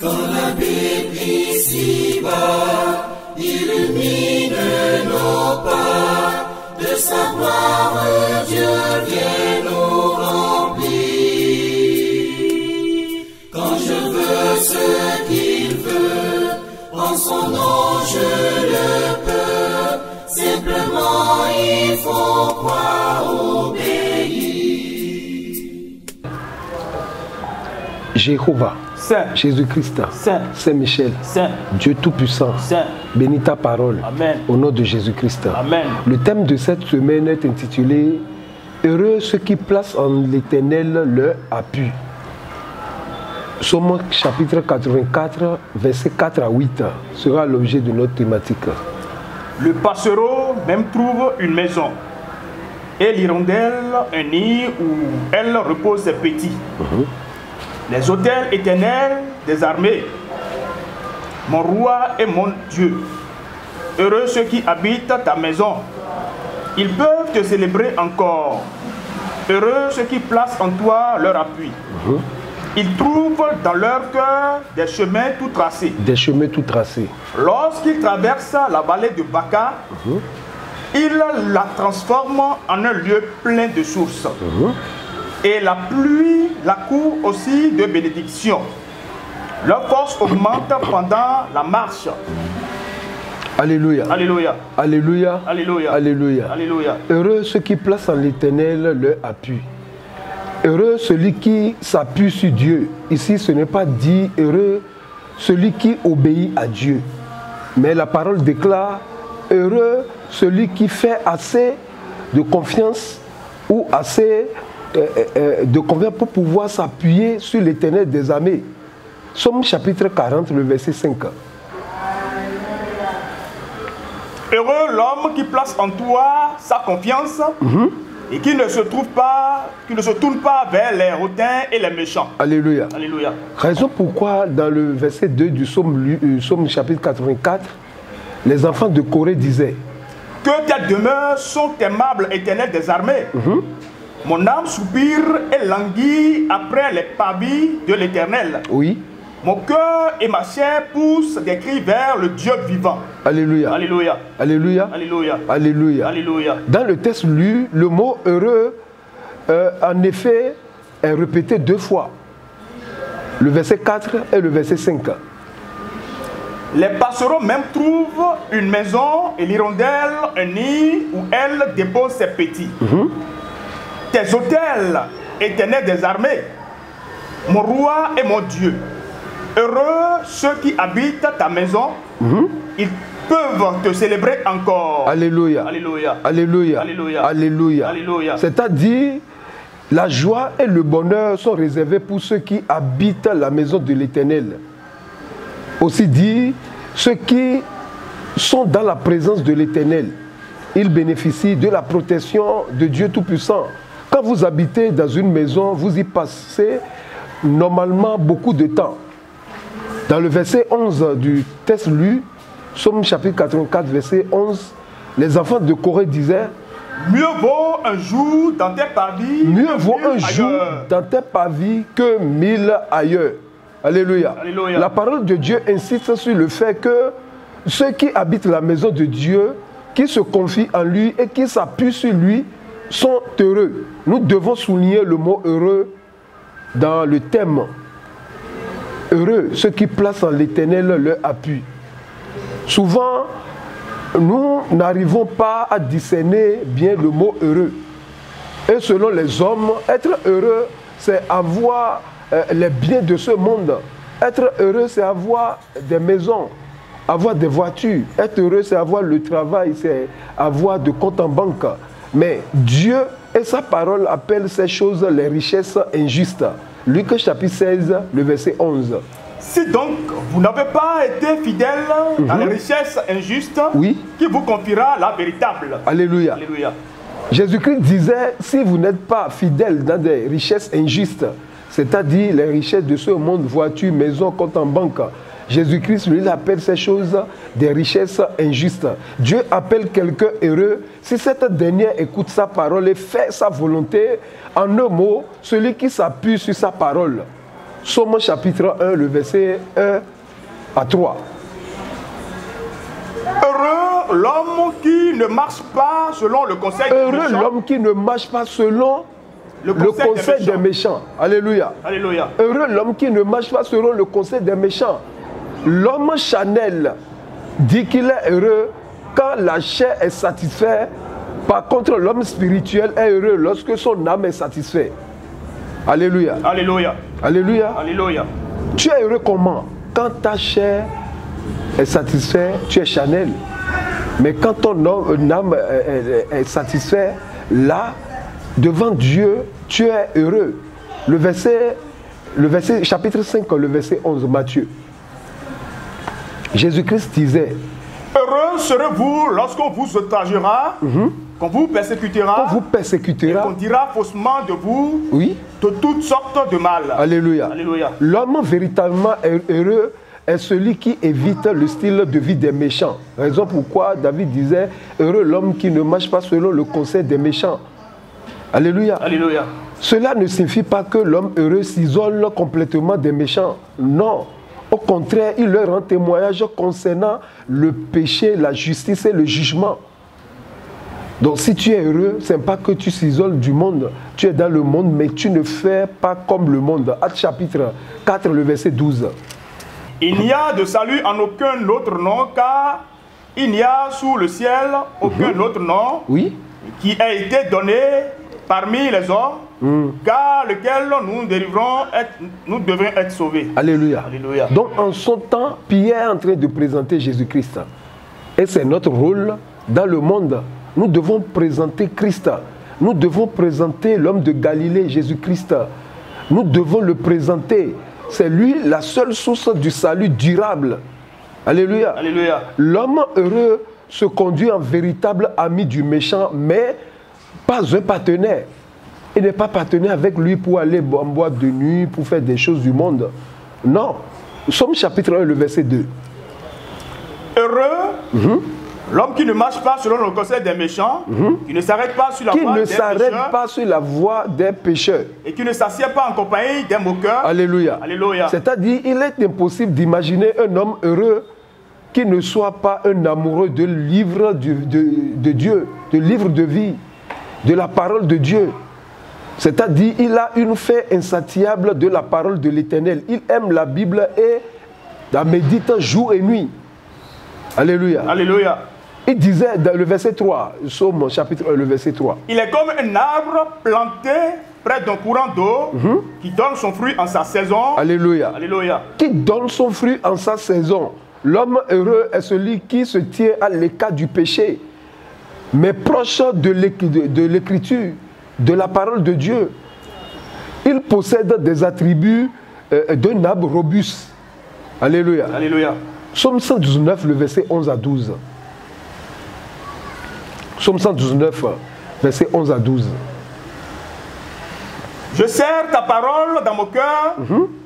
Quand la Bible ici-bas illumine nos pas, de sa gloire Dieu vient nous remplir. Quand je veux ce qu'il veut, en son nom je le peux. Simplement il faut croire, obéir. Jéhovah, Saint, Jésus-Christ, Saint, Saint-Michel, Saint, Dieu Tout-Puissant, Saint, bénis ta parole. Amen. Au nom de Jésus-Christ. Amen. Le thème de cette semaine est intitulé « Heureux ceux qui placent en l'Éternel leur appui ». Psaume chapitre 84, versets 4 à 8 sera l'objet de notre thématique. Le passereau même trouve une maison, et l'hirondelle un nid où elle repose ses petits. Les autels éternels des armées, mon roi et mon Dieu. Heureux ceux qui habitent ta maison, ils peuvent te célébrer encore. Heureux ceux qui placent en toi leur appui. Ils trouvent dans leur cœur des chemins tout tracés. Des chemins tout tracés. Lorsqu'ils traversent la vallée de Baca, ils la transforment en un lieu plein de sources. Et la pluie la court aussi de bénédiction. Leur force augmente pendant la marche. Alléluia. Alléluia. Alléluia. Alléluia. Alléluia. Alléluia. Heureux ceux qui placent en l'Éternel leur appui. Heureux celui qui s'appuie sur Dieu. Ici, ce n'est pas dit heureux celui qui obéit à Dieu. Mais la parole déclare heureux celui qui fait assez de confiance ou assez de confiance pour pouvoir s'appuyer sur l'Éternel des armées. Psaume chapitre 40, le verset 5. Heureux l'homme qui place en toi sa confiance et qui ne se tourne pas vers les hautains et les méchants. Alléluia. Alléluia. Raison pourquoi dans le verset 2 du psaume chapitre 84, les enfants de Corée disaient que tes demeures sont aimables, éternel des armées. Mon âme soupire et languit après les pavis de l'Éternel. Oui. Mon cœur et ma chair poussent des cris vers le Dieu vivant. Alléluia. Alléluia. Alléluia. Alléluia. Alléluia. Alléluia. Dans le texte lu, le mot heureux, en effet, est répété 2 fois. Le verset 4 et le verset 5. Les passereaux même trouvent une maison et l'hirondelle un nid où elle dépose ses petits. Tes autels, éternel des armées, mon roi et mon Dieu. Heureux ceux qui habitent ta maison, ils peuvent te célébrer encore. Alléluia. Alléluia. Alléluia. Alléluia. Alléluia. Alléluia. C'est-à-dire, la joie et le bonheur sont réservés pour ceux qui habitent la maison de l'Éternel. Aussi dit, ceux qui sont dans la présence de l'Éternel, ils bénéficient de la protection de Dieu Tout-Puissant. Quand vous habitez dans une maison, vous y passez normalement beaucoup de temps. Dans le verset 11 du texte lu, Psaume chapitre 84, verset 11, les enfants de Corée disaient mieux vaut un jour dans tes pavis dans tes pavis que 1000 ailleurs. Alléluia. Alléluia. La parole de Dieu insiste sur le fait que ceux qui habitent la maison de Dieu, qui se confient en lui et qui s'appuient sur lui, sont heureux. Nous devons souligner le mot heureux dans le thème. Heureux, ceux qui placent en l'Éternel leur appui. Souvent, nous n'arrivons pas à discerner bien le mot heureux. Et selon les hommes, être heureux, c'est avoir les biens de ce monde. Être heureux, c'est avoir des maisons, avoir des voitures. Être heureux, c'est avoir le travail, c'est avoir de comptes en banque. Mais Dieu et sa parole appellent ces choses les richesses injustes. Luc chapitre 16, le verset 11. Si donc vous n'avez pas été fidèle à la richesse injuste, qui vous confiera la véritable. Alléluia. Alléluia. Jésus-Christ disait, si vous n'êtes pas fidèle dans des richesses injustes, c'est-à-dire les richesses de ce monde, voitures, maisons, comptes en banque, Jésus-Christ, lui, il appelle ces choses des richesses injustes. Dieu appelle quelqu'un heureux si cette dernière écoute sa parole et fait sa volonté. En un mot, celui qui s'appuie sur sa parole. Psaume chapitre 1, le verset 1 à 3. Heureux l'homme qui ne marche pas selon le conseil des Heureux méchants. l'homme qui ne marche pas selon Le le conseil des méchants. Alléluia. Alléluia. Heureux l'homme qui ne marche pas selon le conseil des méchants. L'homme charnel dit qu'il est heureux quand la chair est satisfaite. Par contre, l'homme spirituel est heureux lorsque son âme est satisfaite. Alléluia. Alléluia. Alléluia. Alléluia. Tu es heureux comment? Quand ta chair est satisfaite, tu es charnel. Mais quand ton âme est satisfaite, là, devant Dieu, tu es heureux. Le verset chapitre 5, le verset 11, Matthieu. Jésus-Christ disait, Heureux serez-vous lorsqu'on vous outragera, qu'on vous persécutera, on vous persécutera, qu'on dira faussement de vous oui, de toutes sortes de mal. Alléluia. Alléluia. L'homme véritablement heureux est celui qui évite le style de vie des méchants. Raison pourquoi David disait, heureux l'homme qui ne marche pas selon le conseil des méchants. Alléluia. Alléluia. Cela ne signifie pas que l'homme heureux s'isole complètement des méchants. Non. Au contraire, il leur rend témoignage concernant le péché, la justice et le jugement. Donc si tu es heureux, ce n'est pas que tu s'isoles du monde. Tu es dans le monde, mais tu ne fais pas comme le monde. Actes chapitre 4, le verset 12. Il n'y a de salut en aucun autre nom, car il n'y a sous le ciel aucun autre nom Oui. qui a été donné parmi les hommes, car lequel nous devons être sauvés. Alléluia. Alléluia. Donc en son temps, Pierre est en train de présenter Jésus-Christ. Et c'est notre rôle dans le monde. Nous devons présenter Christ. Nous devons présenter l'homme de Galilée, Jésus-Christ. Nous devons le présenter. C'est lui la seule source du salut durable. Alléluia. Alléluia. L'homme heureux se conduit en véritable ami du méchant, mais pas un partenaire. Il n'est pas partenaire avec lui pour aller en boîte de nuit, pour faire des choses du monde. Non. Somme chapitre 1, le verset 2. Heureux l'homme qui ne marche pas selon le conseil des méchants, qui ne s'arrête pas sur la voie des pécheurs, pas sur la voie des pécheurs. et qui ne s'assied pas en compagnie des moqueurs. Alléluia. Alléluia. C'est-à-dire, il est impossible d'imaginer un homme heureux qui ne soit pas un amoureux de livre de Dieu, de livre de vie, de la parole de Dieu. C'est-à-dire, il a une faim insatiable de la parole de l'Éternel. Il aime la Bible et la médite jour et nuit. Alléluia. Alléluia. Il disait dans le verset 3, Psaume chapitre 1, le verset 3. Il est comme un arbre planté près d'un courant d'eau qui donne son fruit en sa saison. Alléluia. Alléluia. Qui donne son fruit en sa saison. L'homme heureux est celui qui se tient à l'écart du péché, mais proche de l'écriture, de la parole de Dieu. Il possède des attributs d'un arbre robuste. Alléluia. Alléluia. Psaume 119, le verset 11 à 12. Psaume 119, verset 11 à 12. Je serre ta parole dans mon cœur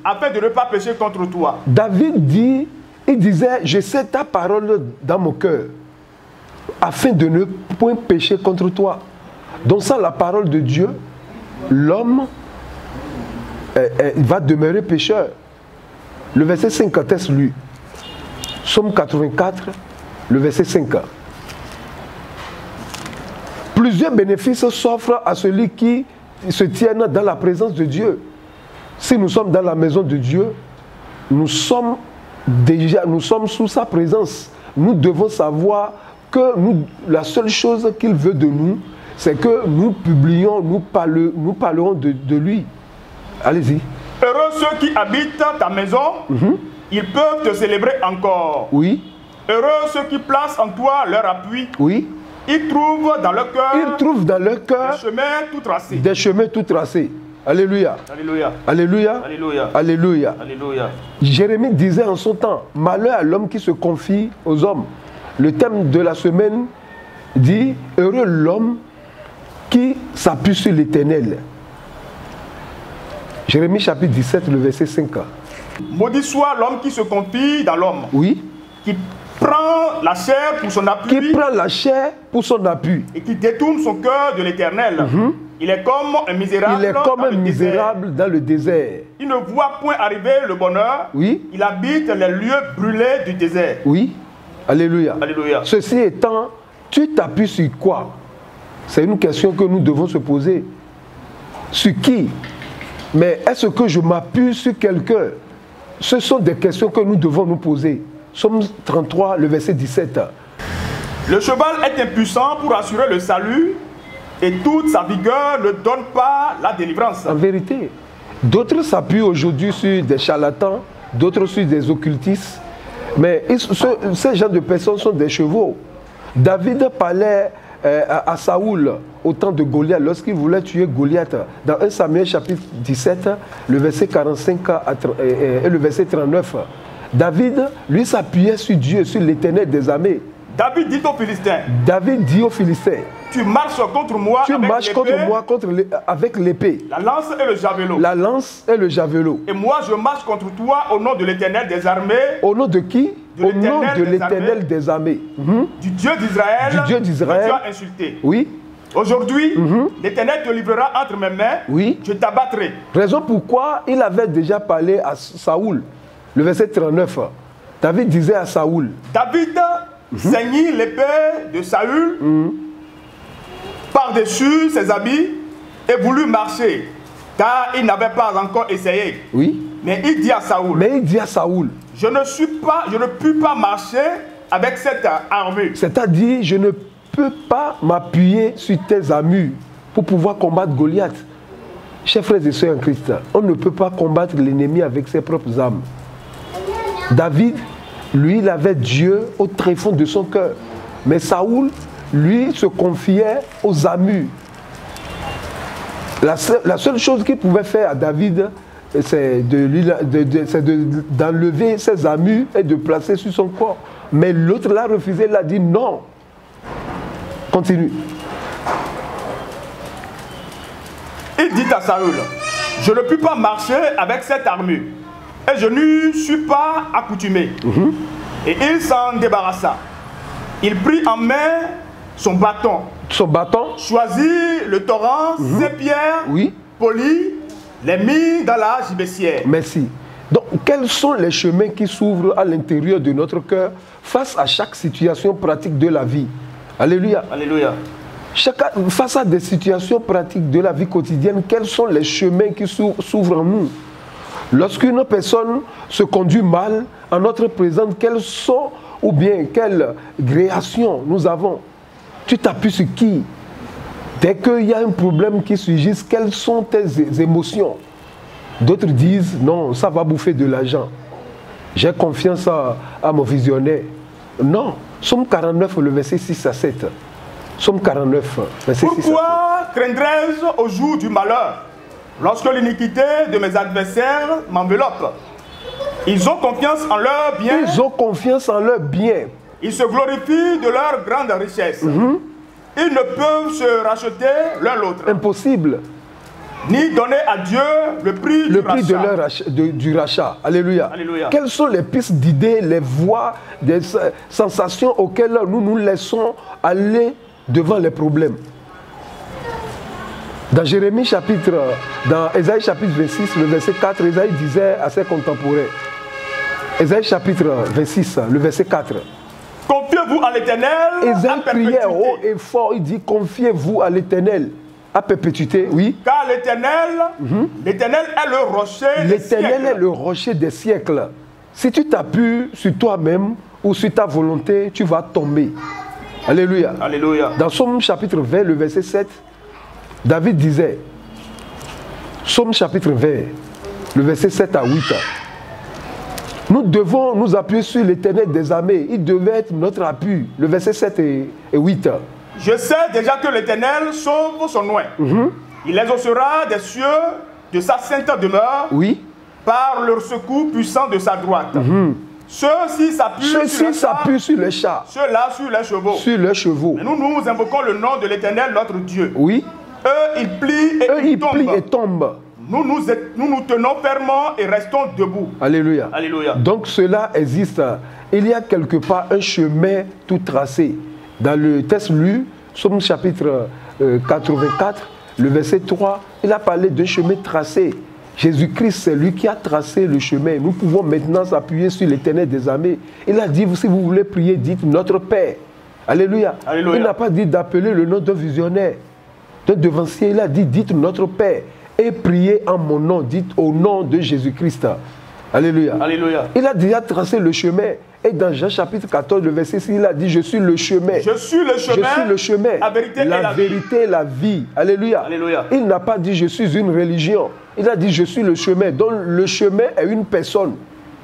afin de ne pas pécher contre toi. David disait, je serre ta parole dans mon cœur afin de ne point pécher contre toi. Donc sans la parole de Dieu, l'homme va demeurer pécheur. Le verset 5 atteste lui. Psaume 84, le verset 5. Plusieurs bénéfices s'offrent à celui qui se tiennent dans la présence de Dieu. Si nous sommes dans la maison de Dieu, nous sommes sous sa présence. Nous devons savoir que la seule chose qu'il veut de nous, c'est que nous publions, nous parlerons de lui. Allez-y. Heureux ceux qui habitent ta maison, ils peuvent te célébrer encore. Oui. Heureux ceux qui placent en toi leur appui. Oui. Ils trouvent dans leur cœur des chemins tout tracés. Alléluia. Alléluia. Alléluia. Alléluia. Alléluia. Alléluia. Jérémie disait en son temps, malheur à l'homme qui se confie aux hommes. Le thème de la semaine dit, heureux l'homme qui s'appuie sur l'Éternel. Jérémie chapitre 17, le verset 5. Maudit soit l'homme qui se confie dans l'homme. Oui. Qui prend la chair pour son appui. Qui prend la chair pour son appui. Et qui détourne son cœur de l'Éternel. Il est comme un misérable, Il est comme dans un le misérable dans le désert. désert. Il ne voit point arriver le bonheur. Oui. Il habite les lieux brûlés du désert. Oui. Alléluia. Alléluia. Ceci étant, tu t'appuies sur quoi? C'est une question que nous devons se poser. Sur qui? Mais est-ce que je m'appuie sur quelqu'un? Ce sont des questions que nous devons nous poser. Psaume 33, le verset 17. Le cheval est impuissant pour assurer le salut et toute sa vigueur ne donne pas la délivrance. En vérité, d'autres s'appuient aujourd'hui sur des charlatans, d'autres sur des occultistes. Mais ces gens de personnes sont des chevaux. David parlait à Saoul au temps de Goliath, lorsqu'il voulait tuer Goliath. Dans 1 Samuel chapitre 17, le verset 45 et le verset 39. David, lui, s'appuyait sur Dieu, sur l'Éternel des armées. David dit aux Philistins, David dit aux Philistins, tu marches contre moi tu marches contre moi avec l'épée, la lance et le javelot. la lance et le javelot. Et moi je marche contre toi au nom de l'Éternel des armées. Au nom de qui? De Au nom l'Éternel de des l'Éternel des armées. Du Dieu d'Israël. Du Dieu d'Israël. Que tu as insulté. Oui, Aujourd'hui, l'Éternel te livrera entre mes mains. oui. Je t'abattrai. Raison pourquoi il avait déjà parlé à Saoul. Le verset 39. David disait à Saoul, David ceignit l'épée de Saül par-dessus ses habits et voulut marcher, car il n'avait pas encore essayé. oui, Mais il dit à Saoul, mais il dit à Saoul, je ne puis pas marcher avec cette armure. c'est-à-dire, je ne peux pas m'appuyer sur tes armures pour pouvoir combattre Goliath. Chers frères et sœurs en Christ, on ne peut pas combattre l'ennemi avec ses propres armes. David, lui, il avait Dieu au tréfonds de son cœur. Mais Saoul, lui, se confiait aux armures. La seule chose qu'il pouvait faire à David, c'est d'enlever ses armures et de placer sur son corps. Mais l'autre l'a refusé, il a dit non. Continue. Il dit à Saül, je ne puis pas marcher avec cette armure, et je n'y suis pas accoutumé. Et il s'en débarrassa. Il prit en main son bâton, choisit le torrent, ses pierres, Oui. polies, les mit dans la gibecière. Merci. Donc, quels sont les chemins qui s'ouvrent à l'intérieur de notre cœur face à chaque situation pratique de la vie? Alléluia. Alléluia. Face à des situations pratiques de la vie quotidienne, quels sont les chemins qui s'ouvrent en nous? Lorsqu'une personne se conduit mal en notre présence, quelles sont ou bien quelles créations nous avons? Tu t'appuies sur qui? Dès qu'il y a un problème qui surgit, quelles sont tes émotions? D'autres disent, non, ça va bouffer de l'argent. J'ai confiance à mon visionnaire. Non. Psaume 49, le verset 6 à 7. Psaume 49, verset 6 à 7. Pourquoi craindrais-je au jour du malheur, lorsque l'iniquité de mes adversaires m'enveloppe? Ils ont confiance en leur bien. Ils ont confiance en leur bien. Ils se glorifient de leur grande richesse. Ils ne peuvent se racheter l'un l'autre, Impossible. ni donner à Dieu le prix Du rachat. Alléluia. Alléluia. Quelles sont les pistes d'idées, les voies, des sensations auxquelles nous nous laissons aller devant les problèmes? Dans Ésaïe chapitre 26, le verset 4, Ésaïe disait à ses contemporains, Ésaïe chapitre 26, le verset 4. Confiez-vous à l'Éternel Ésaïe à priait haut perpétuité. et fort, il dit, confiez-vous à l'Éternel à perpétuité, oui. Car l'Éternel est le rocher des L'Éternel est siècles. le rocher des siècles. Si tu t'appuies sur toi-même ou sur ta volonté, tu vas tomber. Alléluia. Alléluia. Dans Psaume chapitre 20, le verset 7, David disait, Psaume chapitre 20, le verset 7 à 8, nous devons nous appuyer sur l'Éternel des armées. Il devait être notre appui. Le verset 7 et 8. Je sais déjà que l'Éternel sauve son oint. Il les exaucera des cieux de sa sainte demeure, Oui. par le secours puissant de sa droite. Ceux-ci s'appuient sur les chars, ceux-là sur les chevaux. sur leurs chevaux. Mais nous invoquons le nom de l'Éternel, notre Dieu. Oui. Eux, ils plient et Eux, ils ils plient et tombent. tombent. Nous nous tenons fermement et restons debout. Alléluia. Alléluia. Donc cela existe. Il y a quelque part un chemin tout tracé. Dans le texte lu, Psaume chapitre 84, le verset 3, il a parlé d'un chemin tracé. Jésus-Christ, c'est lui qui a tracé le chemin. Nous pouvons maintenant s'appuyer sur l'Éternel des armées. Il a dit, si vous voulez prier, dites notre Père. Alléluia. Alléluia. Il n'a pas dit d'appeler le nom d'un visionnaire, d'un devancier. Il a dit, dites notre Père et priez en mon nom. Dites au nom de Jésus-Christ. Alléluia. Alléluia. Il a déjà tracé le chemin. Et dans Jean chapitre 14, le verset 6, il a dit, je suis le chemin. Je suis le chemin. Je suis le chemin. La vérité et la vie. Alléluia. Alléluia. Il n'a pas dit, je suis une religion. Il a dit, je suis le chemin. Donc le chemin est une personne.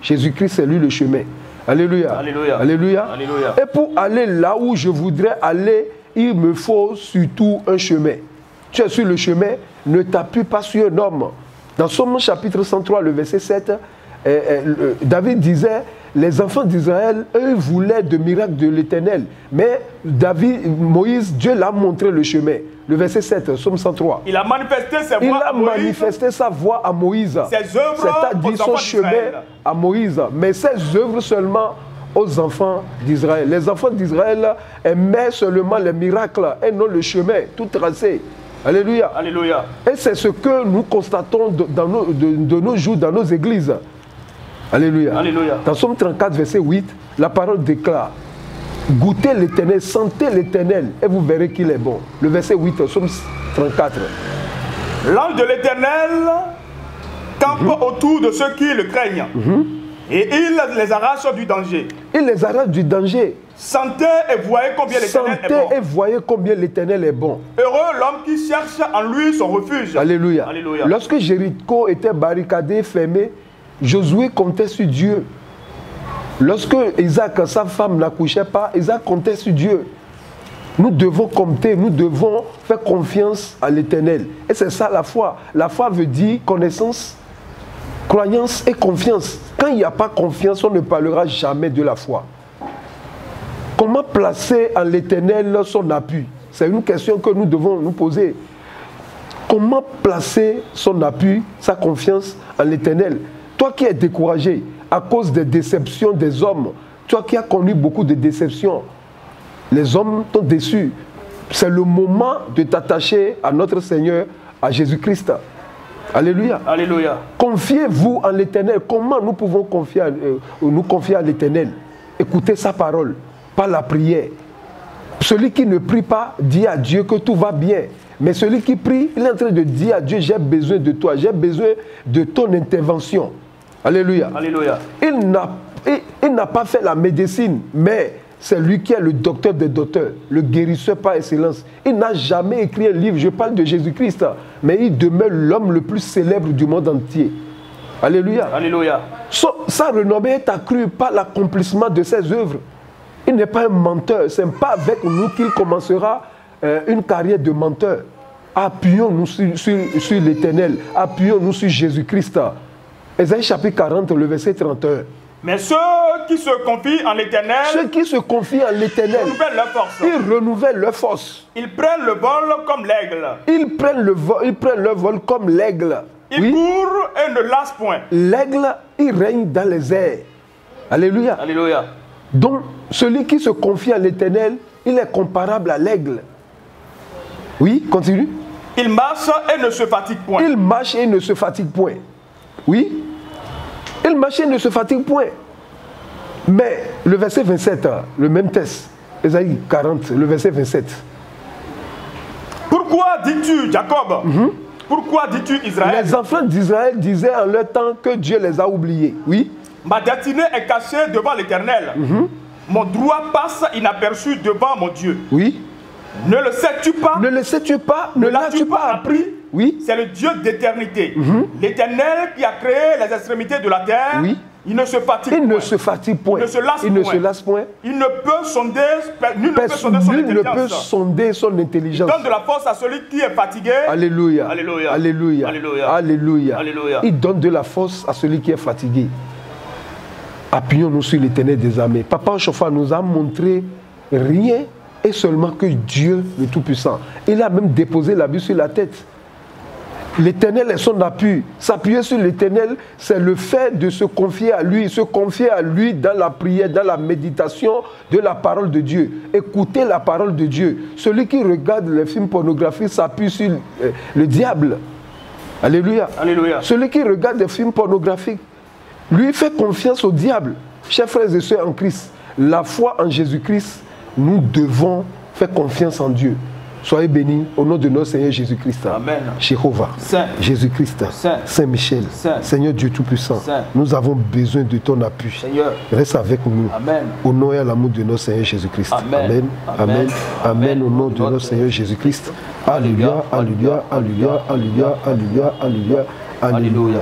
Jésus-Christ, c'est lui le chemin. Alléluia. Alléluia. Alléluia. Alléluia. Et pour aller là où je voudrais aller, il me faut surtout un chemin. Tu es sur le chemin, ne t'appuie pas sur un homme. Dans Somme chapitre 103, le verset 7, David disait, les enfants d'Israël, eux, voulaient de miracles de l'Éternel. Mais Moïse, Dieu l'a montré le chemin. Le verset 7, Somme 103. Il a manifesté sa voix Il a à Moïse. manifesté sa voix à Moïse. Ses œuvres C'est-à-dire aux son enfants chemin d'Israël. à Moïse. Mais ses œuvres seulement aux enfants d'Israël. Les enfants d'Israël aimaient seulement les miracles et non le chemin tout tracé. Alléluia. Alléluia. Et c'est ce que nous constatons de nos jours dans nos églises. Alléluia. Alléluia. Dans Somme 34, verset 8, la parole déclare, goûtez l'Éternel, sentez l'Éternel et vous verrez qu'il est bon. Le verset 8, Somme 34. L'ange de l'Éternel campe autour de ceux qui le craignent. Et il les arrache du danger. Il les arrache du danger. Sentez et voyez combien l'Éternel est bon. Sentez et voyez combien l'Éternel est bon. Heureux l'homme qui cherche en lui son refuge. Alléluia. Alléluia. Lorsque Jéricho était barricadé, fermé, Josué comptait sur Dieu. Lorsque Isaac, sa femme, n'accouchait pas, Isaac comptait sur Dieu. Nous devons compter, nous devons faire confiance à l'Éternel. Et c'est ça la foi. La foi veut dire connaissance, croyance et confiance. Quand il n'y a pas confiance, on ne parlera jamais de la foi. Comment placer en l'Éternel son appui? C'est une question que nous devons nous poser. Comment placer son appui, sa confiance en l'Éternel? Toi qui es découragé à cause des déceptions des hommes, toi qui as connu beaucoup de déceptions, les hommes t'ont déçu. C'est le moment de t'attacher à notre Seigneur, à Jésus-Christ. Alléluia. Alléluia. Confiez-vous en l'Éternel. Comment nous pouvons nous confier à l'Éternel? Écoutez sa parole, par la prière. Celui qui ne prie pas dit à Dieu que tout va bien. Mais celui qui prie, il est en train de dire à Dieu, j'ai besoin de toi, j'ai besoin de ton intervention. Alléluia. Alléluia. Il n'a pas fait la médecine, mais c'est lui qui est le docteur des docteurs, le guérisseur par excellence. Il n'a jamais écrit un livre, je parle de Jésus-Christ, mais il demeure l'homme le plus célèbre du monde entier. Alléluia. Alléluia. Sa renommée est accrue par l'accomplissement de ses œuvres. Il n'est pas un menteur, ce n'est pas avec nous qu'il commencera une carrière de menteur. Appuyons-nous sur l'Éternel, appuyons-nous sur Jésus-Christ. Ésaïe chapitre 40, le verset 31. Mais ceux qui se confient en l'Éternel, Ceux qui se confient en l'Éternel, renouvellent leur force. ils renouvellent leur force. Ils prennent le vol comme l'aigle. Ils prennent leur vol comme l'aigle. Ils courent et ne lassent point. L'aigle, il règne dans les airs. Alléluia. Alléluia. Donc, celui qui se confie en l'Éternel, il est comparable à l'aigle. Oui, continue. Ils marchent et ne se fatiguent point. Il marche et ne se fatigue point. Oui. Il marche et ne se fatigue point. Mais le verset 27, le même texte, Ésaïe 40, le verset 27. Pourquoi dis-tu, Jacob? Pourquoi dis-tu, Israël? Les enfants d'Israël disaient en leur temps que Dieu les a oubliés. Oui. Ma destinée est cachée devant l'Éternel. Mon droit passe inaperçu devant mon Dieu. Oui. Ne le sais-tu pas? Ne le sais-tu pas? Ne l'as-tu pas appris? Oui. C'est le Dieu d'éternité. L'Éternel qui a créé les extrémités de la terre. Oui. Il ne se fatigue Il point. ne se fatigue point. Il ne se lasse Il ne point. se lasse point. Il ne peut sonder, nul ne peut sonder son Nul ne peut intelligence. sonder son Il intelligence. donne de la force à celui qui est fatigué. Alléluia. Alléluia. Alléluia. Alléluia. Alléluia. Alléluia. Il donne de la force à celui qui est fatigué. Appuyons-nous sur l'Éternel des armées. Papa Chauffard nous a montré rien et seulement que Dieu le Tout-Puissant. Il a même déposé la Bible sur la tête. L'Éternel est son appui. S'appuyer sur l'Éternel, c'est le fait de se confier à lui, dans la prière, dans la méditation de la parole de Dieu. Écouter la parole de Dieu. Celui qui regarde les films pornographiques s'appuie sur le diable. Alléluia. Alléluia. Celui qui regarde des films pornographiques, lui fait confiance au diable. Chers frères et sœurs en Christ, la foi en Jésus-Christ, nous devons faire confiance en Dieu. Soyez bénis au nom de notre Seigneur Jésus-Christ. Amen. Jéhovah, Saint. Jésus-Christ, Saint. Saint-Michel, Saint. Seigneur Dieu Tout-Puissant, Saint. nous avons besoin de ton appui. Seigneur. Reste avec nous. Amen. Au nom et à l'amour de notre Seigneur Jésus-Christ. Amen. Amen. Amen. Amen. Au nom de notre Seigneur Jésus-Christ. Alléluia, alléluia, alléluia, alléluia, alléluia, alléluia, alléluia.